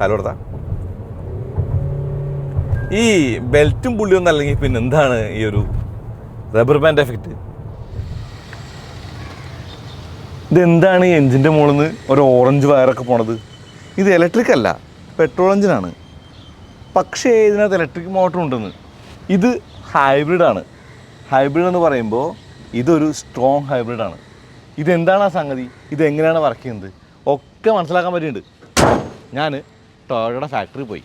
കാലോടത്താ. ഈ ബെൽറ്റും പുള്ളിയൊന്നും അല്ലെങ്കിൽ പിന്നെ എന്താണ് ഈ ഒരു റബ്ബർ ബാൻഡ് എഫക്റ്റ്? ഇതെന്താണ് ഈ എൻജിൻ്റെ മുകളിൽ നിന്ന് ഒരു ഓറഞ്ച് വയറൊക്കെ പോണത്? ഇത് ഇലക്ട്രിക് അല്ല, പെട്രോൾ എഞ്ചിനാണ്. പക്ഷേ ഇതിനകത്ത് ഇലക്ട്രിക് മോട്ടർ ഉണ്ടെന്ന്. ഇത് ഹൈബ്രിഡാണ്. ഹൈബ്രിഡ് എന്ന് പറയുമ്പോൾ ഇതൊരു സ്ട്രോങ് ഹൈബ്രിഡാണ്. ഇതെന്താണ് ആ സംഗതി, ഇതെങ്ങനെയാണ് വർക്ക് ചെയ്യുന്നത് ഒക്കെ മനസ്സിലാക്കാൻ പറ്റിയിട്ടുണ്ട്. ഞാൻ ടൊയോട്ടയുടെ ഫാക്ടറി പോയി.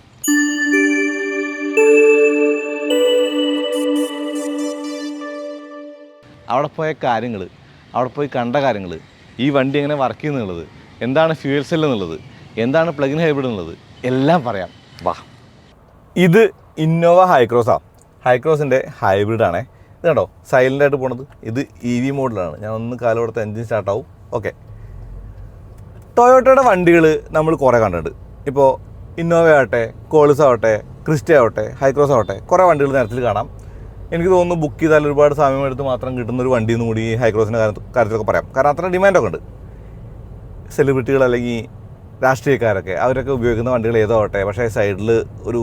അവിടെ പോയ കാര്യങ്ങൾ, അവിടെ പോയി കണ്ട കാര്യങ്ങൾ, ഈ വണ്ടി എങ്ങനെ വർക്ക് ചെയ്യുന്നുള്ളത്, എന്താണ് ഫ്യൂൽ സെൽ എന്നുള്ളത്, എന്താണ് പ്ലഗ് ഇൻ ഹൈബ്രിഡ് എന്നുള്ളത് എല്ലാം പറയാം. വാ. ഇത് ഇന്നോവ ഹൈക്രോസാണ്. ഹൈക്രോസിൻ്റെ ഹൈബ്രിഡാണേ. ഇത് കണ്ടോ സൈലൻ്റായിട്ട് പോണത്. ഇത് EV മോഡലാണ്. ഞാൻ ഒന്ന് കാലം കൊടുത്ത എൻജിൻ സ്റ്റാർട്ടാവും. ഓക്കെ. ടൊയോട്ടയുടെ വണ്ടികൾ നമ്മൾ കുറേ കണ്ടിട്ടുണ്ട്. ഇപ്പോൾ ഇന്നോവ ആവട്ടെ, കോളിസ് ആവട്ടെ, ക്രിസ്റ്റ ആവട്ടെ, ഹൈക്രോസ് ആവട്ടെ, കുറേ വണ്ടികൾ നേരത്തിൽ കാണാം. എനിക്ക് തോന്നുന്നു ബുക്ക് ചെയ്താൽ ഒരുപാട് സമയമെടുത്ത് മാത്രം കിട്ടുന്നൊരു വണ്ടി എന്ന് കൂടി ഹൈക്രോസിൻ്റെ കാര്യത്തിലൊക്കെ പറയാം. കാരണം അത്ര ഡിമാൻഡൊക്കെ ഉണ്ട്. സെലിബ്രിറ്റികൾ അല്ലെങ്കിൽ രാഷ്ട്രീയക്കാരൊക്കെ അവരൊക്കെ ഉപയോഗിക്കുന്ന വണ്ടികൾ ഏതോ ആവട്ടെ, പക്ഷേ സൈഡിൽ ഒരു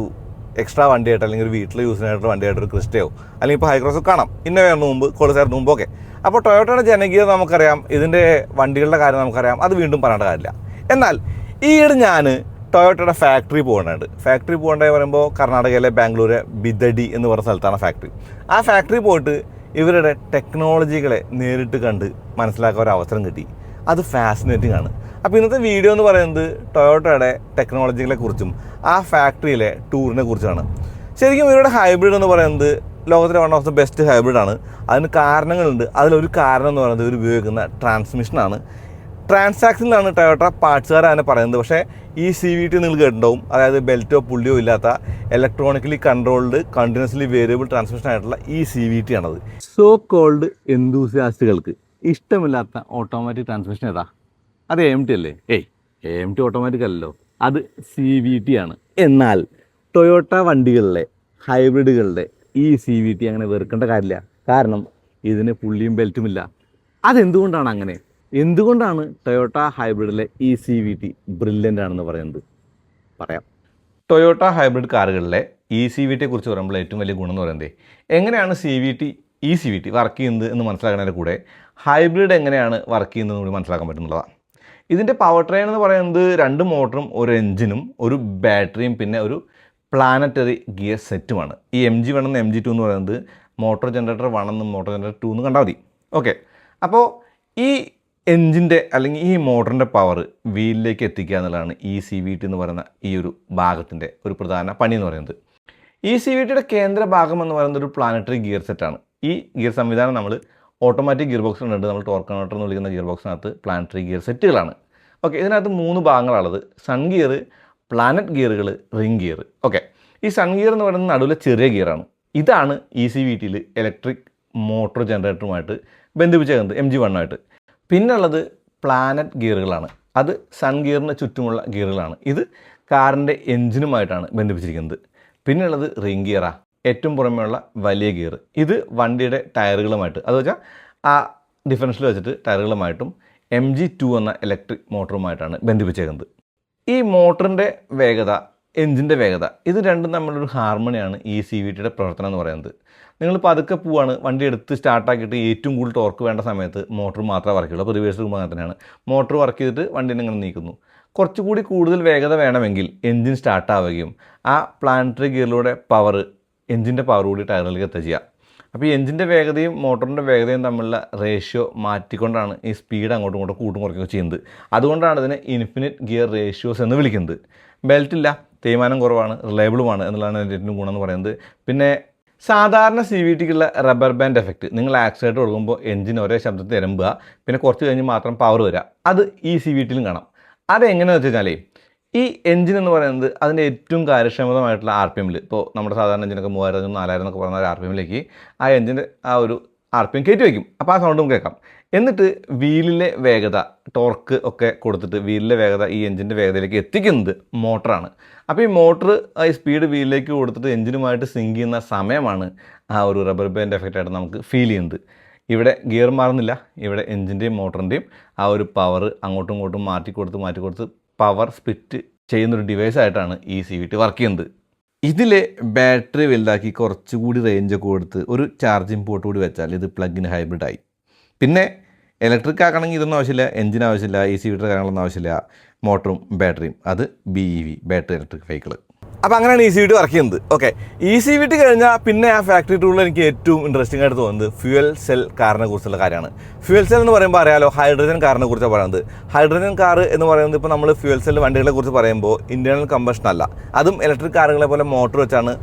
എക്സ്ട്രാ വണ്ടിയായിട്ട് അല്ലെങ്കിൽ ഒരു വീട്ടിൽ യൂസ് ചെയ്യാനായിട്ട് വണ്ടിയായിട്ട് ഒരു ക്രിസ്റ്റയോ അല്ലെങ്കിൽ ഇപ്പോൾ ഹൈക്രോസ് കാണാം. ഇന്നോവയായിരുന്നു മുമ്പ്, കോളിസായിരുന്നു മുമ്പ്. ഓക്കെ. അപ്പോൾ ടൊയോട്ടയുടെ ജനകീയത നമുക്കറിയാം, ഇതിൻ്റെ വണ്ടികളുടെ കാര്യം നമുക്കറിയാം, അത് വീണ്ടും പറയേണ്ട കാര്യമില്ല. എന്നാൽ ഈയിടെ ഞാൻ ടൊയോട്ടയുടെ ഫാക്ടറി പോകേണ്ടതുണ്ട്. ഫാക്ടറി പോകേണ്ടത് പറയുമ്പോൾ കർണാടകയിലെ ബാംഗ്ലൂർ ബിദഡി എന്ന് പറയുന്ന സ്ഥലത്താണ് ഫാക്ടറി. ആ ഫാക്ടറി പോയിട്ട് ഇവരുടെ ടെക്നോളജികളെ നേരിട്ട് കണ്ട് മനസ്സിലാക്കാൻ ഒരു അവസരം കിട്ടി. അത് ഫാസിനേറ്റിംഗ് ആണ്. അപ്പോൾ ഇന്നത്തെ വീഡിയോ എന്ന് പറയുന്നത് ടൊയോട്ടയുടെ ടെക്നോളജികളെ കുറിച്ചും ആ ഫാക്ടറിയിലെ ടൂറിനെ കുറിച്ചാണ്. ശരിക്കും ഇവരുടെ ഹൈബ്രിഡ് എന്ന് പറയുന്നത് ലോകത്തിലെ വൺ ഓഫ് ദ ബെസ്റ്റ് ഹൈബ്രിഡാണ്. അതിന് കാരണങ്ങളുണ്ട്. അതിലൊരു കാരണം എന്ന് പറയുന്നത് ഇവർ ഉപയോഗിക്കുന്ന ട്രാൻസ്മിഷനാണ്. ട്രാൻസാക്ഷനിലാണ് ടൊയോട്ട പാർട്സുകാർ അതിനെ പറയുന്നത്. പക്ഷേ ഈ CVT നിങ്ങൾ കേട്ടിട്ടുണ്ടാവും. അതായത് ബെൽറ്റോ പുള്ളിയോ ഇല്ലാത്ത electronically controlled continuously variable transmission ആയിട്ടുള്ള ഈ CVT ആണത്. സോ കോൾഡ് എന്തൂസിയാസ്റ്റുകൾക്ക് ഇഷ്ടമില്ലാത്ത ഓട്ടോമാറ്റിക് ട്രാൻസ്മിഷൻ ഏതാ? അത് AMT അല്ലേ? AMT ഓട്ടോമാറ്റിക് അല്ലല്ലോ, അത് CVT ആണ്. എന്നാൽ ടൊയോട്ട വണ്ടികളിലെ ഹൈബ്രിഡുകളുടെ ഈ CVT അങ്ങനെ വെറുക്കേണ്ട കാര്യമില്ല. കാരണം ഇതിന് പുള്ളിയും ബെൽറ്റുമില്ല. അതെന്തുകൊണ്ടാണ് അങ്ങനെ? എന്തുകൊണ്ടാണ് ടൊയോട്ട ഹൈബ്രിഡിലെ ഈ CVT ബ്രില്യൻ്റ് ആണെന്ന് പറയുന്നത്? പറയാം. ടൊയോട്ട ഹൈബ്രിഡ് കാറുകളിലെ ഈ CVTയെ കുറിച്ച് പറയുമ്പോൾ ഏറ്റവും വലിയ ഗുണം എന്ന് പറയുന്നത് എങ്ങനെയാണ് ഈ CVT വർക്ക് ചെയ്യുന്നത് എന്ന് മനസ്സിലാക്കുന്നതിൻ്റെ കൂടെ ഹൈബ്രിഡ് എങ്ങനെയാണ് വർക്ക് ചെയ്യുന്നതെന്ന് കൂടി മനസ്സിലാക്കാൻ പറ്റുന്നതാണ്. ഇതിൻ്റെ പവർ ട്രെയിൻ എന്ന് പറയുന്നത് 2 മോട്ടറും ഒരു എഞ്ചിനും ഒരു ബാറ്ററിയും പിന്നെ ഒരു പ്ലാനറ്ററി ഗിയർ സെറ്റുമാണ്. ഈ MG1 എന്നും MG2 എന്ന് പറയുന്നത് മോട്ടോർ ജനറേറ്റർ 1 എന്നും മോട്ടോർ ജനറേറ്റർ 2 എന്നും കണ്ടാൽ മതി. ഓക്കെ. അപ്പോൾ ഈ എൻജിൻ്റെ അല്ലെങ്കിൽ ഈ മോട്ടറിൻ്റെ പവർ വീലിലേക്ക് എത്തിക്കുക എന്നുള്ളതാണ് ഈ CVT എന്ന് പറയുന്ന ഈ ഒരു ഭാഗത്തിൻ്റെ ഒരു പ്രധാന പണി എന്ന് പറയുന്നത്. ഈ CVTയുടെ കേന്ദ്ര ഭാഗം എന്ന് പറയുന്നത് ഒരു പ്ലാനറ്ററി ഗിയർ സെറ്റാണ്. ഈ ഗിയർ സംവിധാനം നമ്മൾ ഓട്ടോമാറ്റിക് ഗിയർ ബോക്സ് ഉണ്ട്. നമ്മൾ ടോർക്ക് കൺവെർട്ടർ എന്ന് വിളിക്കുന്ന ഗിയർ ബോക്സിനകത്ത് പ്ലാനറ്ററി ഗിയർ സെറ്റുകളാണ്. ഓക്കെ. ഇതിനകത്ത് 3 ഭാഗങ്ങളാണുള്ളത്: സൺ ഗിയർ, പ്ലാനറ്റ് ഗിയറുകൾ, റിംഗ് ഗിയർ. ഓക്കെ. ഈ സൺ ഗിയർ എന്ന് പറയുന്നത് നടുവിലെ ചെറിയ ഗിയറാണ്. ഇതാണ് ഈ CVTയിൽ ഇലക്ട്രിക് മോട്ടോർ ജനറേറ്ററുമായിട്ട് ബന്ധിപ്പിച്ചേക്കുന്നത് MG1 ആയിട്ട്. പിന്നുള്ളത് പ്ലാനറ്റ് ഗിയറുകളാണ്. അത് സൺ ഗിയറിന് ചുറ്റുമുള്ള ഗിയറുകളാണ്. ഇത് കാറിൻ്റെ എൻജിനുമായിട്ടാണ് ബന്ധിപ്പിച്ചിരിക്കുന്നത്. പിന്നുള്ളത് റിംഗ് ഗിയറാണ്, ഏറ്റവും പുറമെയുള്ള വലിയ ഗിയർ. ഇത് വണ്ടിയുടെ ടയറുകളുമായിട്ട്, അത് വെച്ചാൽ ആ ഡിഫറൻഷ്യൽ വെച്ചിട്ട് ടയറുകളുമായിട്ടും MG2 എന്ന ഇലക്ട്രിക് മോട്ടറുമായിട്ടാണ് ബന്ധിപ്പിച്ചേക്കുന്നത്. ഈ മോട്ടറിൻ്റെ വേഗത, എൻജിൻ്റെ വേഗത, ഇത് രണ്ടും തമ്മിലൊരു ഹാർമണിയാണ് ഈ CVTയുടെ പ്രവർത്തനം എന്ന് പറയുന്നത്. നിങ്ങൾ പതുക്കെ പോവാണ്, വണ്ടി എടുത്ത് സ്റ്റാർട്ടാക്കിയിട്ട് ഏറ്റവും കൂടുതൽ ടോർക്ക് വേണ്ട സമയത്ത് മോട്ടർ മാത്രമേ വർക്ക് ചെയ്യുള്ളൂ. അപ്പോൾ റിവേഴ്സ് റൂം അങ്ങനെ തന്നെയാണ്. മോട്ടർ വർക്ക് ചെയ്തിട്ട് വണ്ടീനെ ഇങ്ങനെ നീക്കുന്നു. കുറച്ചുകൂടി കൂടുതൽ വേഗത വേണമെങ്കിൽ എൻജിൻ സ്റ്റാർട്ടാവുകയും ആ പ്ലാനറ്ററി ഗിയറിലൂടെ പവർ, എൻജിൻ്റെ പവർ കൂടി ടയറിലേക്ക് എത്തിക്കുക. അപ്പോൾ ഈ എൻജിൻ്റെ വേഗതയും മോട്ടറിൻ്റെ വേഗതയും തമ്മിലുള്ള റേഷ്യോ മാറ്റിക്കൊണ്ടാണ് ഈ സ്പീഡ് അങ്ങോട്ടും ഇങ്ങോട്ടും കൂട്ടും കുറയ്ക്കുകയും ചെയ്യുന്നത്. അതുകൊണ്ടാണ് ഇതിനെ ഇൻഫിനിറ്റ് ഗിയർ റേഷ്യോസ് എന്ന് വിളിക്കുന്നത്. ബെൽറ്റില്ല, തേയ്മാനം കുറവാണ്, റിലയബിളുമാണ് എന്നുള്ളതാണ് അതിൻ്റെ ഏറ്റവും ഗുണം എന്ന് പറയുന്നത്. പിന്നെ സാധാരണ CVTക്കുള്ള റബ്ബർ ബാൻഡ് എഫക്റ്റ്, നിങ്ങൾ ആക്സിലേറ്റർ കൊടുക്കുമ്പോൾ എൻജിൻ ഒരേ ശബ്ദത്തിൽ ഇരമ്പുക, പിന്നെ കുറച്ച് കഴിഞ്ഞ് മാത്രം പവർ വരിക, അത് ഈ CVTയിലും കാണാം. അതെങ്ങനെയാണെന്ന് വെച്ച് കഴിഞ്ഞാൽ ഈ എൻജിൻ എന്ന് പറയുന്നത് അതിൻ്റെ ഏറ്റവും കാര്യക്ഷമതമായിട്ടുള്ള RPMൽ, ഇപ്പോൾ നമ്മുടെ സാധാരണ എഞ്ചിനൊക്കെ 3000 4000 എന്നൊക്കെ പറഞ്ഞ RPMലേക്ക് ആ എൻജിൻ്റെ ആ ഒരു RPM കയറ്റി വയ്ക്കും. അപ്പോൾ ആ സൗണ്ടും കേൾക്കാം. എന്നിട്ട് വീലിലെ വേഗത, ടോർക്ക് ഒക്കെ കൊടുത്തിട്ട് വീലിലെ വേഗത ഈ എൻജിൻ്റെ വേഗതയിലേക്ക് എത്തിക്കുന്നത് മോട്ടറാണ്. അപ്പോൾ ഈ മോട്ടർ ഈ സ്പീഡ് വീലിലേക്ക് കൊടുത്തിട്ട് എൻജിനുമായിട്ട് സിങ്ക് ചെയ്യുന്ന സമയമാണ് ആ ഒരു റബ്ബർ ബാൻഡ് എഫക്റ്റായിട്ട് നമുക്ക് ഫീൽ ചെയ്യുന്നത്. ഇവിടെ ഗിയർ മാറുന്നില്ല, ഇവിടെ എൻജിൻ്റെയും മോട്ടറിൻ്റെയും ആ ഒരു പവർ അങ്ങോട്ടും ഇങ്ങോട്ടും മാറ്റി കൊടുത്ത് പവർ സ്പ്ലിറ്റ് ചെയ്യുന്നൊരു ഡിവൈസായിട്ടാണ് ഈ CVT വർക്ക് ചെയ്യുന്നത്. ഇതിലെ ബാറ്ററി വലുതാക്കി കുറച്ചുകൂടി റേഞ്ചൊക്കെ കൊടുത്ത് ഒരു ചാർജിങ് പോർട്ട് കൂടി വെച്ചാൽ ഇത് പ്ലഗ് ഇൻ ഹൈബ്രിഡായി. പിന്നെ ഇലക്ട്രിക് ആക്കണമെങ്കിൽ ഇതൊന്നും ആവശ്യമില്ല, എഞ്ചിൻ ആവശ്യമില്ല, CVT കാര്യങ്ങളൊന്നും ആവശ്യമില്ല, മോട്ടറും ബാറ്ററിയും, അത് BEV ബാറ്ററി ഇലക്ട്രിക് വെഹിക്കിൾ. അപ്പോൾ അങ്ങനെയാണ് CVT വർക്ക് ചെയ്യുന്നത്. ഓക്കെ, CVT കഴിഞ്ഞാൽ പിന്നെ ആ ഫാക്ടറി ടൂറിൽ എനിക്ക് ഏറ്റവും ഇൻട്രസ്റ്റിംഗ് ആയിട്ട് തോന്നുന്നത് ഫ്യൂവൽ സെൽ കാറിനെ കുറിച്ചുള്ള കാര്യമാണ്. ഫ്യൂവൽ സെൽ എന്ന് പറയുമ്പോൾ അറിയാലോ, ഹൈഡ്രജൻ കാറിനെ കുറിച്ചാണ് പറയുന്നത്. ഹൈഡ്രജൻ കാർ എന്ന് പറയുന്നത് ഇപ്പോൾ നമ്മൾ ഫ്യൂവൽ സെൽ വണ്ടികളെ കുറിച്ച് പറയുമ്പോൾ ഇൻറ്റേർണൽ കമ്പഷൻ അല്ല, അതും ഇലക്ട്രിക് കാറുകളെ പോലെ മോട്ടോർ വെച്ചാണ്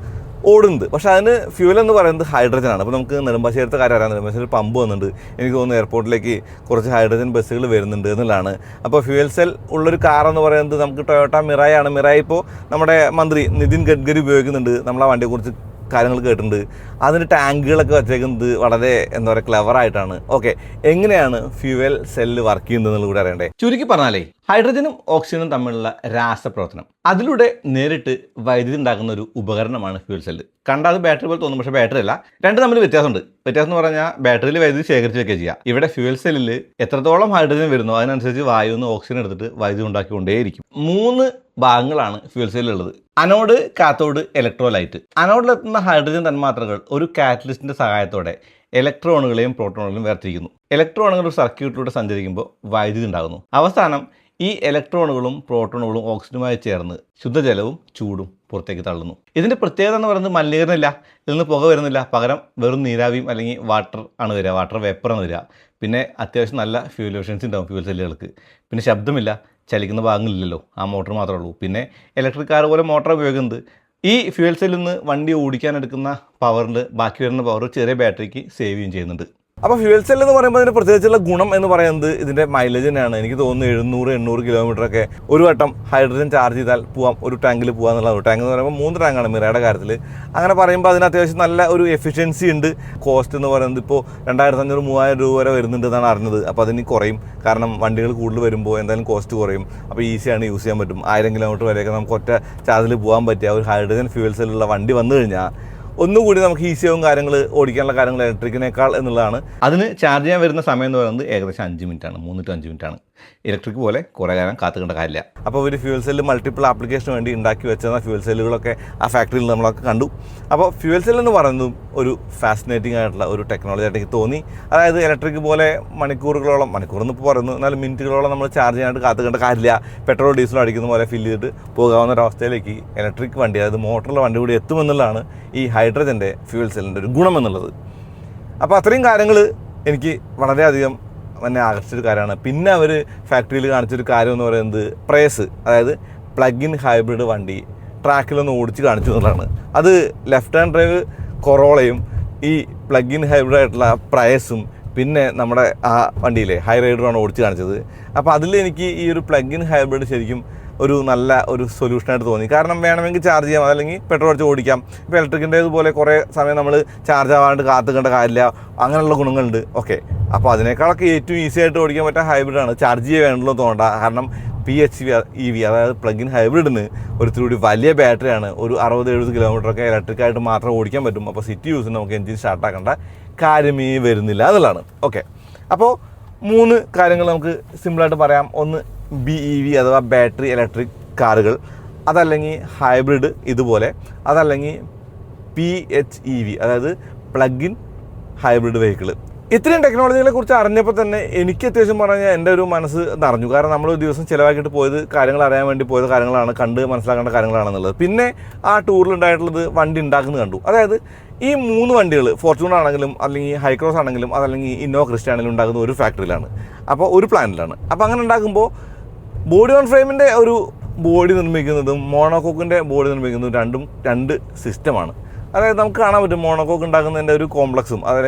ഓടുന്നത്. പക്ഷേ അതിന് ഫ്യൂവൽ എന്ന് പറയുന്നത് ഹൈഡ്രജനാണ്. അപ്പോൾ നമുക്ക് നെടുമ്പാശ്ശേരത്തെ കാര്യം അറിയാം, നെടുമ്പാശ്ശേരി പമ്പ് വന്നിട്ടുണ്ട്, എനിക്ക് തോന്നുന്നു എയർപോർട്ടിലേക്ക് കുറച്ച് ഹൈഡ്രജൻ ബസ്സുകൾ വരുന്നുണ്ട് എന്നുള്ളതാണ്. അപ്പോൾ ഫ്യൂവൽ സെൽ ഉള്ളൊരു കാർ എന്ന് പറയുന്നത് നമുക്ക് ടൊയോട്ട മിറായി ആണ്. മിറായി ഇപ്പോൾ നമ്മുടെ മന്ത്രി നിതിൻ ഗഡ്കരി ഉപയോഗിക്കുന്നുണ്ട്, നമ്മൾ ആ വണ്ടിയെക്കുറിച്ച് കാര്യങ്ങൾ കേട്ടിട്ടുണ്ട്. അതിന് ടാങ്കുകളൊക്കെ വെച്ചേക്കുന്നത് വളരെ എന്താ പറയുക ക്ലെവറായിട്ടാണ്. ഓക്കെ, എങ്ങനെയാണ് ഫ്യൂവൽ സെല്ല് വർക്ക് ചെയ്യുന്നത് കൂടെ അറിയണ്ടേ. ചുരുക്കി പറഞ്ഞാലേ, ഹൈഡ്രജനും ഓക്സിജനും തമ്മിലുള്ള രാസപ്രവർത്തനം, അതിലൂടെ നേരിട്ട് വൈദ്യുതി ഉണ്ടാക്കുന്ന ഒരു ഉപകരണമാണ് ഫ്യൂവൽ സെല്ല്. കണ്ടാൽ അത് ബാറ്ററി പോലെ തോന്നും, പക്ഷേ ബാറ്ററി അല്ല. രണ്ട് തമ്മിൽ വ്യത്യാസമുണ്ട്. വ്യത്യാസം എന്ന് പറഞ്ഞാൽ ബാറ്ററിയിൽ വൈദ്യുതി ശേഖരിച്ച് വെക്കുക ചെയ്യുക. ഇവിടെ ഫ്യൂവൽ സെല്ലിൽ എത്രത്തോളം ഹൈഡ്രജൻ വരുന്നു അതിനനുസരിച്ച് വായുവിൽ നിന്ന് ഓക്സിജൻ എടുത്തിട്ട് വൈദ്യുതി ഉണ്ടാക്കിക്കൊണ്ടേയിരിക്കും. 3 ഭാഗങ്ങളാണ് ഫ്യൂവൽ സെല്ലുള്ളത്: അനോഡ്, കാത്തോഡ്, ഇലക്ട്രോലൈറ്റ്. അനോഡിലെത്തുന്ന ഹൈഡ്രജൻ തന്മാത്രകൾ ഒരു കാറ്റലിസ്റ്റിൻ്റെ സഹായത്തോടെ ഇലക്ട്രോണുകളെയും പ്രോട്ടോണുകളെയും വേർതിരിക്കുന്നു. ഇലക്ട്രോണുകൾ ഒരു സർക്യൂട്ടിലൂടെ സഞ്ചരിക്കുമ്പോൾ വൈദ്യുതി ഉണ്ടാകുന്നു. അവസാനം ഈ ഇലക്ട്രോണുകളും പ്രോട്ടോണുകളും ഓക്സിജനുമായി ചേർന്ന് ശുദ്ധജലവും ചൂടും പുറത്തേക്ക് തള്ളുന്നു. ഇതിൻ്റെ പ്രത്യേകത എന്ന് പറയുന്നത് മലിനീകരണമില്ല, ഇതിൽ നിന്ന് പുക വരുന്നില്ല, പകരം വെറും നീരാവിയും അല്ലെങ്കിൽ വാട്ടർ ആണ് വരിക, വാട്ടർ വേപ്പറാണ് വരിക. പിന്നെ അത്യാവശ്യം നല്ല ഫ്യൂൽ എഫിഷ്യൻസി ഉണ്ടാവും ഫ്യൂൽ സെല്ലുകൾക്ക്. പിന്നെ ശബ്ദമില്ല, ചലിക്കുന്ന ഭാഗങ്ങളില്ലല്ലോ, ആ മോട്ടർ മാത്രമേ ഉള്ളൂ. പിന്നെ ഇലക്ട്രിക് കാർ പോലെ മോട്ടർ ഉപയോഗിക്കുന്നത്. ഈ ഫ്യൂൽ സെല്ലിൽ നിന്ന് വണ്ടി ഓടിക്കാൻ എടുക്കുന്ന പവറിൽ ബാക്കി വരുന്ന പവർ ചെറിയ ബാറ്ററിക്ക് സേവ് ചെയ്യുകയും ചെയ്യുന്നുണ്ട്. അപ്പോൾ ഫ്യൂവൽ സെൽ എന്ന് പറയുമ്പോൾ അതിന് പ്രത്യേകിച്ചുള്ള ഗുണം എന്ന് പറയുന്നത് ഇതിൻ്റെ മൈലേജ് തന്നെയാണ്. എനിക്ക് തോന്നുന്നു 700-800 കിലോമീറ്ററൊക്കെ ഒരു വട്ടം ഹൈഡ്രജൻ ചാർജ് ചെയ്താൽ പോവാം, ഒരു ടാങ്കിൽ പോകാമെന്നുള്ളത്. ടാങ്ക് എന്ന് പറയുമ്പോൾ 3 ടാങ്കാണ് മിറയുടെ കാര്യത്തിൽ. അങ്ങനെ പറയുമ്പോൾ അതിന് അത്യാവശ്യം നല്ല ഒരു എഫിഷ്യൻസി ഉണ്ട്. കോസ്റ്റ് എന്ന് പറയുന്നത് ഇപ്പോൾ 2500-3000 രൂപ വരെ വരുന്നുണ്ട് എന്നാണ് അറിഞ്ഞത്. അപ്പോൾ അതിന് കുറയും, കാരണം വണ്ടികൾ കൂടുതൽ വരുമ്പോൾ എന്തായാലും കോസ്റ്റ് കുറയും. അപ്പോൾ ഈസിയാണ് യൂസ് ചെയ്യാൻ പറ്റും. 1000 കിലോമീറ്റർ വരെയൊക്കെ നമുക്ക് ഒറ്റ ചാർജിൽ പോകാൻ പറ്റിയ ഒരു ഹൈഡ്രജൻ ഫ്യൂവൽ സെല്ലുള്ള വണ്ടി വന്നു കഴിഞ്ഞാൽ ഒന്നുകൂടി നമുക്ക് ഈസിയാവും കാര്യങ്ങൾ, ഓടിക്കാനുള്ള കാര്യങ്ങൾ ഇലക്ട്രിക്കിനേക്കാൾ എന്നുള്ളതാണ്. അതിന് ചാർജ് ചെയ്യാൻ വരുന്ന സമയം എന്ന് പറയുന്നത് ഏകദേശം 5 മിനിറ്റാണ്, 3 to 5 മിനിറ്റാണ്. ഇലക്ട്രിക് പോലെ കുറേ കാലം കാത്തുകേണ്ട കാര്യമില്ല. അപ്പോൾ ഒരു ഫ്യൂവൽ സെല്ല് മൾട്ടിപ്പിൾ ആപ്ലിക്കേഷന് വേണ്ടി ഉണ്ടാക്കി വെച്ചിരുന്ന ഫ്യൂവൽ സെല്ലുകളൊക്കെ ആ ഫാക്ടറിയിൽ നമ്മളൊക്കെ കണ്ടു. അപ്പോൾ ഫ്യൂവൽ സെൽ എന്ന് പറയുന്നതും ഒരു ഫാസിനേറ്റിംഗ് ആയിട്ടുള്ള ഒരു ടെക്നോളജി ആയിട്ട് എനിക്ക് തോന്നി. അതായത് ഇലക്ട്രിക് പോലെ മണിക്കൂറുകളോളം, മണിക്കൂറെന്ന് ഇപ്പോൾ പറയുന്നു, എന്നാലും മിനിറ്റുകളോളം നമ്മൾ ചാർജ് ചെയ്യാനായിട്ട് കാത്തുകേണ്ട കാര്യമില്ല. പെട്രോൾ ഡീസലും അടിക്കുന്ന പോലെ ഫില്ല് ചെയ്തിട്ട് പോകാവുന്ന ഒരവസ്ഥയിലേക്ക് ഇലക്ട്രിക് വണ്ടി, അതായത് മോട്ടറുള്ള വണ്ടി കൂടി എത്തുമെന്നുള്ളതാണ് ഈ ഹൈഡ്രജൻ്റെ ഫ്യൂവൽ സെല്ലിൻ്റെ ഒരു ഗുണം എന്നുള്ളത്. അപ്പോൾ അത്രയും കാര്യങ്ങൾ എനിക്ക് വളരെയധികം എന്നെ ആകർഷിച്ചൊരു കാര്യമാണ്. പിന്നെ അവർ ഫാക്ടറിയിൽ കാണിച്ചൊരു കാര്യം എന്ന് പറയുന്നത് പ്രൈസ്, അതായത് പ്ലഗ് ഇൻ ഹൈബ്രിഡ് വണ്ടി ട്രാക്കിലൊന്ന് ഓടിച്ച് കാണിച്ചു എന്നുള്ളതാണ്. അത് ലെഫ്റ്റ് ഹാൻഡ് ഡ്രൈവ് കൊറോളയും ഈ പ്ലഗ് ഇൻ ഹൈബ്രിഡ് ആയിട്ടുള്ള പ്രൈസും പിന്നെ നമ്മുടെ ആ വണ്ടിയിലെ ഹൈ റൈഡറാണ് ഓടിച്ച് കാണിച്ചത്. അപ്പോൾ അതിൽ എനിക്ക് ഈ ഒരു പ്ലഗ് ഇൻ ഹൈബ്രിഡ് ശരിക്കും ഒരു നല്ല ഒരു സൊല്യൂഷനായിട്ട് തോന്നി. കാരണം വേണമെങ്കിൽ ചാർജ് ചെയ്യാം, അല്ലെങ്കിൽ പെട്രോൾ അടിച്ച് ഓടിക്കാം. ഇപ്പോൾ ഇലക്ട്രിക്കിൻ്റേതുപോലെ കുറേ സമയം നമ്മൾ ചാർജ് ആവാണ്ട് കാത്തുക്കേണ്ട കാര്യമില്ല, അങ്ങനെയുള്ള ഗുണങ്ങളുണ്ട്. ഓക്കെ, അപ്പോൾ അതിനേക്കാളൊക്കെ ഏറ്റവും ഈസി ആയിട്ട് ഓടിക്കാൻ പറ്റുന്ന ഹൈബ്രിഡാണ്. ചാർജ് ചെയ്യാൻ വേണ്ടല്ലോ തോന്നണ്ട, കാരണം PHEV അതായത് പ്ലഗ് ഇൻ ഹൈബ്രിഡിന് ഒരുത്തിരി വലിയ ബാറ്ററിയാണ്. ഒരു 60-70 കിലോമീറ്ററൊക്കെ ഇലക്ട്രിക്കായിട്ട് മാത്രം ഓടിക്കാൻ പറ്റും. അപ്പോൾ സിറ്റി യൂസിന് നമുക്ക് എഞ്ചിൻ സ്റ്റാർട്ടാക്കേണ്ട കാര്യമേ വരുന്നില്ല എന്നുള്ളതാണ്. ഓക്കെ, അപ്പോൾ 3 കാര്യങ്ങൾ നമുക്ക് സിമ്പിളായിട്ട് പറയാം. ഒന്ന് BEV അഥവാ ബാറ്ററി ഇലക്ട്രിക് കാറുകൾ, അതല്ലെങ്കിൽ ഹൈബ്രിഡ് ഇതുപോലെ, അതല്ലെങ്കിൽ PHEV അതായത് പ്ലഗ് ഇൻ ഹൈബ്രിഡ് വെഹിക്കിൾ. ഇത്രയും ടെക്നോളജികളെ കുറിച്ച് അറിഞ്ഞപ്പോൾ തന്നെ എനിക്ക് അത്യാവശ്യം പറഞ്ഞാൽ എൻ്റെ ഒരു മനസ്സ് നിറഞ്ഞു. കാരണം നമ്മൾ ഒരു ദിവസം ചിലവാക്കിയിട്ട് പോയത് കാര്യങ്ങൾ അറിയാൻ വേണ്ടി പോയത് കാര്യങ്ങളാണ്, കണ്ട് മനസ്സിലാക്കേണ്ട കാര്യങ്ങളാണെന്നുള്ളത്. പിന്നെ ആ ടൂറിലുണ്ടായിട്ടുള്ളത് വണ്ടി ഉണ്ടാക്കുന്നത് കണ്ടു. അതായത് ഈ 3 വണ്ടികൾ, ഫോർച്യൂണർ ആണെങ്കിലും അല്ലെങ്കിൽ ഹൈക്രോസ് ആണെങ്കിലും അതല്ലെങ്കിൽ ഇന്നോവ ക്രിസ്റ്റ ആണെങ്കിലും ഉണ്ടാകുന്ന ഒരു ഫാക്ടറിയിലാണ്, അപ്പോൾ ഒരു പ്ലാന്റിലാണ്. അപ്പോൾ അങ്ങനെ ഉണ്ടാകുമ്പോൾ ബോഡി ഓൺ ഫ്രെയിമിൻ്റെ ഒരു ബോഡി നിർമ്മിക്കുന്നതും മോണോകോക്കിൻ്റെ ബോഡി നിർമ്മിക്കുന്നതും രണ്ടും 2 സിസ്റ്റമാണ്. അതായത് നമുക്ക് കാണാൻ പറ്റും മോണോകോക്ക് ഉണ്ടാക്കുന്നതിൻ്റെ ഒരു കോംപ്ലക്സും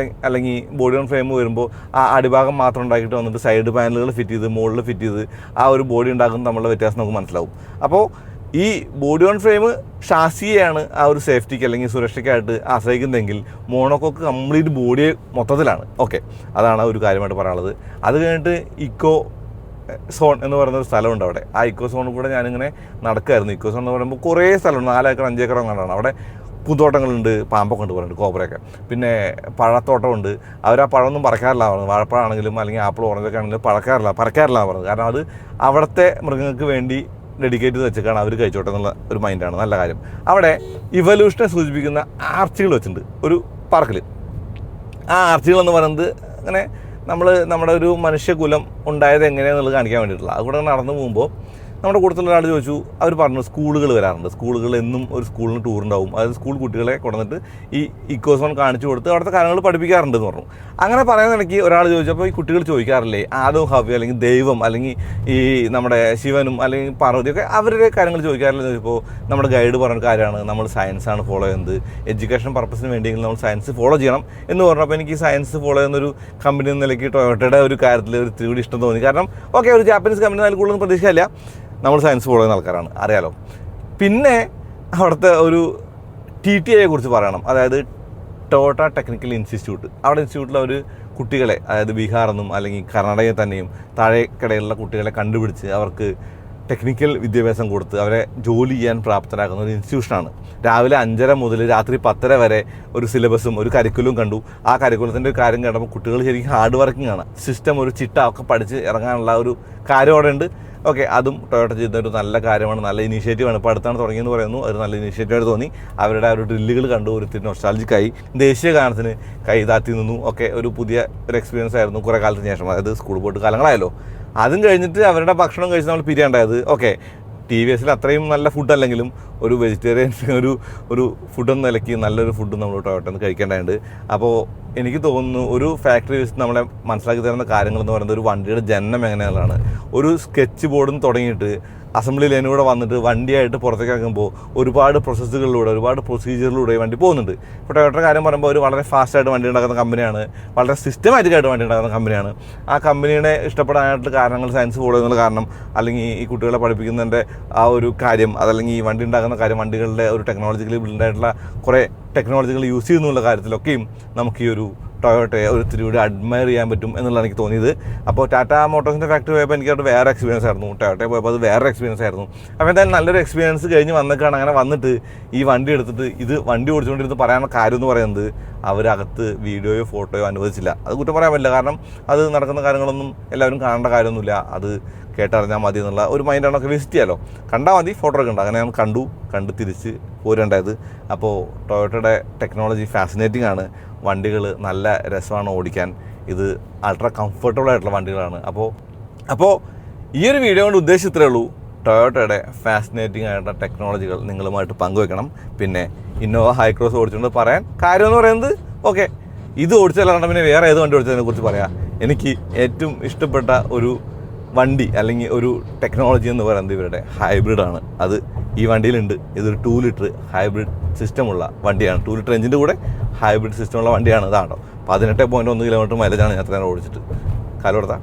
അല്ലെങ്കിൽ ബോഡി ഓൺ ഫ്രെയിം വരുമ്പോൾ ആ അടിഭാഗം മാത്രം ഉണ്ടാക്കിയിട്ട് വന്നിട്ട് സൈഡ് പാനലുകൾ ഫിറ്റ് ചെയ്ത് മുകളിൽ ഫിറ്റ് ചെയ്ത് ആ ഒരു ബോഡി ഉണ്ടാക്കുന്ന തമ്മിലുള്ള വ്യത്യാസം നമുക്ക് മനസ്സിലാവും. അപ്പോൾ ഈ ബോഡി ഓൺ ഫ്രെയിം ഷാസിയെയാണ് ആ ഒരു സേഫ്റ്റിക്ക് അല്ലെങ്കിൽ സുരക്ഷയ്ക്കായിട്ട് ആശ്രയിക്കുന്നതെങ്കിൽ മോണോകോക്ക് കംപ്ലീറ്റ് ബോഡി മൊത്തത്തിലാണ്. ഓക്കെ, അതാണ് ഒരു കാര്യമായിട്ട് പറയാനുള്ളത്. അത് കഴിഞ്ഞിട്ട് ഇക്കോ സോൺ എന്ന് പറയുന്നൊരു സ്ഥലമുണ്ട് അവിടെ. ആ ഇക്കോ സോണിൽ കൂടെ ഞാനിങ്ങനെ നടക്കുമായിരുന്നു. ഇക്കോ സോൺ എന്ന് പറയുമ്പോൾ കുറേ സ്ഥലമുണ്ട്, 4 ഏക്കർ 5 ഏക്കർ അങ്ങനെയാണ്. അവിടെ പൂന്തോട്ടങ്ങളുണ്ട്, പാമ്പൊക്കെ ഉണ്ട് പറയുന്നുണ്ട്, കോബ്രയൊക്കെ. പിന്നെ പഴത്തോട്ടമുണ്ട്. അവർ ആ പഴമൊന്നും പറിക്കാറില്ല പറഞ്ഞത്. വാഴപ്പഴമാണെങ്കിലും അല്ലെങ്കിൽ ആപ്പിൾ ഓറഞ്ചൊക്കെ ആണെങ്കിലും പറിക്കാറില്ല പറഞ്ഞത്. കാരണം അത് അവിടുത്തെ മൃഗങ്ങൾക്ക് വേണ്ടി ഡെഡിക്കേറ്റ് ചെയ്ത് വെച്ചേക്കാണ്, അവർ കഴിച്ചോട്ടെ എന്നുള്ള ഒരു മൈൻഡാണ്. നല്ല കാര്യം. അവിടെ ഇവല്യൂഷനെ സൂചിപ്പിക്കുന്ന ആർച്ചുകൾ വെച്ചിട്ടുണ്ട് ഒരു പാർക്കിൽ. ആ ആർച്ചുകളെന്ന് പറയുന്നത് അങ്ങനെ നമ്മുടെ ഒരു മനുഷ്യകുലം ഉണ്ടായത് എങ്ങനെയാണെന്നുള്ളത് കാണിക്കാൻ വേണ്ടിയിട്ടുള്ള. അതുകൂടെ നടന്നു പോകുമ്പോൾ നമ്മുടെ കൂട്ടത്തിലുള്ള ഒരാൾ ചോദിച്ചു, അവർ പറഞ്ഞു സ്കൂളുകൾ വരാറുണ്ട്, സ്കൂളുകൾ എന്നും ഒരു സ്കൂളിന് ടൂർ ഉണ്ടാവും, അതായത് സ്കൂൾ കുട്ടികളെ കൊണ്ടുവന്നിട്ട് ഈ ഇക്കോസോൺ കാണിച്ചു കൊടുത്ത് അവിടുത്തെ കാര്യങ്ങൾ പഠിപ്പിക്കാറുണ്ടെന്ന് പറഞ്ഞു. അങ്ങനെ പറയുന്ന ഇടയ്ക്ക് ഒരാൾ ചോദിച്ചപ്പോൾ ഈ കുട്ടികൾ ചോദിക്കാറില്ലേ ആദവും ഹവ്വയും അല്ലെങ്കിൽ ദൈവം അല്ലെങ്കിൽ ഈ നമ്മുടെ ശിവനും അല്ലെങ്കിൽ പാർവതിയൊക്കെ അവരുടെ കാര്യങ്ങൾ ചോദിക്കാറില്ലെന്ന് ചോദിച്ചപ്പോൾ നമ്മുടെ ഗൈഡ് പറഞ്ഞ കാര്യമാണ് നമ്മൾ സയൻസാണ് ഫോളോ ചെയ്യുന്നത്, എഡ്യൂക്കേഷൻ പർപ്പസിന് വേണ്ടിയെങ്കിലും നമ്മൾ സയൻസ് ഫോളോ ചെയ്യണം എന്ന് പറഞ്ഞപ്പോൾ എനിക്ക് സയൻസ് ഫോളോ ചെയ്യുന്നൊരു കമ്പനി എന്ന നിലയ്ക്ക് ടൊയോട്ടയുടെ ഒരു കാര്യത്തിൽ ഒരു ഇത്തിരി ഇഷ്ടം തോന്നി. കാരണം ഓക്കെ, ഒരു ജാപ്പനീസ് കമ്പനി അതിൽ കൂടുതലൊന്നും പ്രതീക്ഷയില്ല, നമ്മൾ സയൻസ് ഫോളോ ചെയ്യുന്ന ആൾക്കാരാണ്, അറിയാലോ. പിന്നെ അവിടുത്തെ ഒരു TTIയെ കുറിച്ച് പറയണം, അതായത് ടൊയോട്ട ടെക്നിക്കൽ ഇൻസ്റ്റിറ്റ്യൂട്ട്. അവിടെ ഇൻസ്റ്റിറ്റ്യൂട്ടിൽ അവർ കുട്ടികളെ, അതായത് ബീഹാറിൽ നിന്നും അല്ലെങ്കിൽ കർണാടകയിൽ തന്നെയും താഴേക്കിടയിലുള്ള കുട്ടികളെ കണ്ടുപിടിച്ച് അവർക്ക് ടെക്നിക്കൽ വിദ്യാഭ്യാസം കൊടുത്ത് അവരെ ജോലി ചെയ്യാൻ പ്രാപ്തരാക്കുന്ന ഒരു ഇൻസ്റ്റിറ്റ്യൂഷനാണ്. രാവിലെ 5:30 മുതൽ രാത്രി 10:30 വരെ ഒരു സിലബസും ഒരു കരിക്കുലവും കണ്ടു. ആ കരിക്കുലത്തിൻ്റെ ഒരു കാര്യം കേട്ടപ്പോൾ കുട്ടികൾ ശരിക്കും ഹാർഡ് വർക്കിംഗ് ആണ്. സിസ്റ്റം, ഒരു ചിട്ട ഒക്കെ പഠിച്ച് ഇറങ്ങാനുള്ള ഒരു കാര്യം അവിടെ ഉണ്ട്. ഓക്കെ, അതും ടൊയോട്ട ചെയ്യുന്ന ഒരു നല്ല കാര്യമാണ്, നല്ല ഇനീഷ്യേറ്റീവാണ്. ഇപ്പോൾ അടുത്താണ് തുടങ്ങിയെന്ന് പറയുന്നു, അത് നല്ല ഇനീഷ്യേറ്റീവായിട്ട് തോന്നി. അവരുടെ ആ ഒരു ഡ്രില്ലുകൾ കണ്ടു, ഒരു നൊസ്റ്റാൾജിക്കായി, ദേശീയ ഗാനത്തിന് കൈതാത്തി നിന്നു. ഒക്കെ ഒരു പുതിയ ഒരു എക്സ്പീരിയൻസ് ആയിരുന്നു കുറേ കാലത്തിന് ശേഷം, അതായത് സ്കൂൾ പോയിട്ട് കാലങ്ങളായല്ലോ. അതും കഴിഞ്ഞിട്ട് അവരുടെ ഭക്ഷണം കഴിച്ച് നമ്മൾ പിരിയാണ്ടായത്. ഓക്കെ, TVSൽ അത്രയും നല്ല ഫുഡ് അല്ലെങ്കിലും ഒരു വെജിറ്റേറിയൻ ഒരു ഫുഡെന്ന നിലയ്ക്ക് നല്ലൊരു ഫുഡ് നമ്മൾ ടൊയോട്ടയിൽ നിന്ന് കഴിക്കേണ്ടതുണ്ട്. അപ്പോൾ എനിക്ക് തോന്നുന്നു ഒരു ഫാക്ടറി വെച്ച് നമ്മളെ മനസ്സിലാക്കി തരുന്ന കാര്യങ്ങളെന്ന് പറയുന്നത് ഒരു വണ്ടിയുടെ ജനനം എങ്ങനെയുള്ളതാണ്. ഒരു സ്കെച്ച് ബോർഡിൽ നിന്ന് തുടങ്ങിയിട്ട് അസംബ്ലി ലൈനിലൂടെ വന്നിട്ട് വണ്ടിയായിട്ട് പുറത്തേക്ക് ഇറങ്ങുമ്പോൾ ഒരുപാട് പ്രോസസ്സുകളിലൂടെ ഒരുപാട് പ്രൊസീജിയറിലൂടെ വണ്ടി പോകുന്നുണ്ട്. ഇപ്പോൾ ടൊയോട്ടയുടെ കാര്യം പറയുമ്പോൾ ഒരു വളരെ ഫാസ്റ്റായിട്ട് വണ്ടി ഉണ്ടാക്കുന്ന കമ്പനിയാണ്, വളരെ സിസ്റ്റമാറ്റിക്കായിട്ട് വണ്ടി ഉണ്ടാക്കുന്ന കമ്പനിയാണ്. ആ കമ്പനിയുടെ ഇഷ്ടപ്പെടാനായിട്ട് കാരണങ്ങൾ സയൻസ് ഫോളോ ചെയ്യുന്ന കാരണം, അല്ലെങ്കിൽ ഈ കുട്ടികളെ പഠിപ്പിക്കുന്നതിൻ്റെ ആ ഒരു കാര്യം, അതല്ലെങ്കിൽ ഈ വണ്ടി ഉണ്ടാക്കുന്ന കാര്യം, വണ്ടികളുടെ ഒരു ടെക്നോളജിക്കലി ബിൽഡായിട്ടുള്ള കുറേ ടെക്നോളജികൾ യൂസ് ചെയ്യുന്നുള്ള കാര്യത്തിലൊക്കെയും നമുക്ക് ഈ ഒരു ടൊയോട്ടയെ ഒരു ഇത്തിരി കൂടി അഡ്മയർ ചെയ്യാൻ പറ്റും എന്നുള്ളതാണ് എനിക്ക് തോന്നിയത്. അപ്പോൾ ടാറ്റ മോട്ടോഴ്സിൻ്റെ ഫാക്ടറി പോയപ്പോൾ എനിക്കത് വേറെ എക്സ്പീരിയൻസ് ആയിരുന്നു, ടൊയോട്ടയിൽ പോയപ്പോൾ അത് വേറെ എക്സ്പീരിയൻസ് ആയിരുന്നു. അപ്പോൾ എന്തായാലും നല്ലൊരു എക്സ്പീരിയൻസ് കഴിഞ്ഞ് വന്നേക്കാണ്. അങ്ങനെ വന്നിട്ട് ഈ വണ്ടി എടുത്തിട്ട് ഇത് വണ്ടി ഓടിച്ചുകൊണ്ടിരുന്ന് പറയാനുള്ള കാര്യം എന്ന് പറയുന്നത് അവരകത്ത് വീഡിയോയോ ഫോട്ടോയോ അനുവദിച്ചില്ല. അത് കുറ്റം പറയാൻ പറ്റില്ല, കാരണം അത് നടക്കുന്ന കാര്യങ്ങളൊന്നും എല്ലാവരും കാണേണ്ട കാര്യമൊന്നുമില്ല, അത് കേട്ടറിഞ്ഞാൽ മതി എന്നുള്ള ഒരു മൈൻഡാണൊക്കെ വിസിറ്റ് ചെയ്യാമല്ലോ. കണ്ടാൽ മതി, ഫോട്ടോ ഒക്കെ ഉണ്ട്. അങ്ങനെ ഞാൻ കണ്ട് തിരിച്ച് പോരേണ്ടത്. അപ്പോൾ ടൊയോട്ടയുടെ ടെക്നോളജി ഫാസിനേറ്റിംഗ് ആണ്, വണ്ടികൾ നല്ല രസമാണ് ഓടിക്കാൻ, ഇത് അൾട്രാ കംഫർട്ടബിൾ ആയിട്ടുള്ള വണ്ടികളാണ്. അപ്പോൾ ഈ ഒരു വീഡിയോ കൊണ്ട് ഉദ്ദേശിച്ച് ഇത്രയേ ഉള്ളൂ, ടൊയോട്ടയുടെ ഫാസിനേറ്റിംഗ് ആയിട്ടുള്ള ടെക്നോളജികൾ നിങ്ങളുമായിട്ട് പങ്കുവെക്കണം. പിന്നെ ഇന്നോവ ഹൈക്രോസ് ഓടിച്ചുകൊണ്ട് പറയാൻ കാര്യം എന്ന് പറയുന്നത്, ഓക്കെ ഇത് ഓടിച്ചല്ലാണ്ട് പിന്നെ വേറെ ഏത് വണ്ടി ഓടിച്ചതിനെ കുറിച്ച് പറയാം. എനിക്ക് ഏറ്റവും ഇഷ്ടപ്പെട്ട ഒരു വണ്ടി അല്ലെങ്കിൽ ഒരു ടെക്നോളജി എന്ന് പറയുന്നത് ഇവരുടെ ഹൈബ്രിഡാണ്. അത് ഈ വണ്ടിയിലുണ്ട്. ഇതൊരു 2 ലിറ്റർ ഹൈബ്രിഡ് സിസ്റ്റമുള്ള വണ്ടിയാണ്. 2 ലിറ്റർ എഞ്ചിൻ്റെ കൂടെ ഹൈബ്രിഡ് സിസ്റ്റമുള്ള വണ്ടിയാണ്. ഇതാണോ 18.1 കിലോമീറ്റർ മൈലേജാണ് ഞാൻ എത്ര ഓടിച്ചിട്ട് കാലോടത്താ.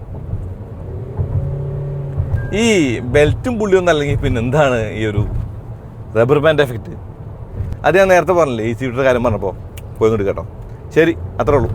ഈ ബെൽറ്റും പുള്ളിയൊന്നും അല്ലെങ്കിൽ പിന്നെ എന്താണ് ഈ ഒരു റബ്ബർ ബാൻഡ് എഫക്റ്റ്? അത് ഞാൻ നേരത്തെ പറഞ്ഞില്ലേ ഈ സീറ്റർ കാര്യം പറഞ്ഞപ്പോൾ പോയി കേട്ടോ. ശരി, അത്രേ ഉള്ളൂ.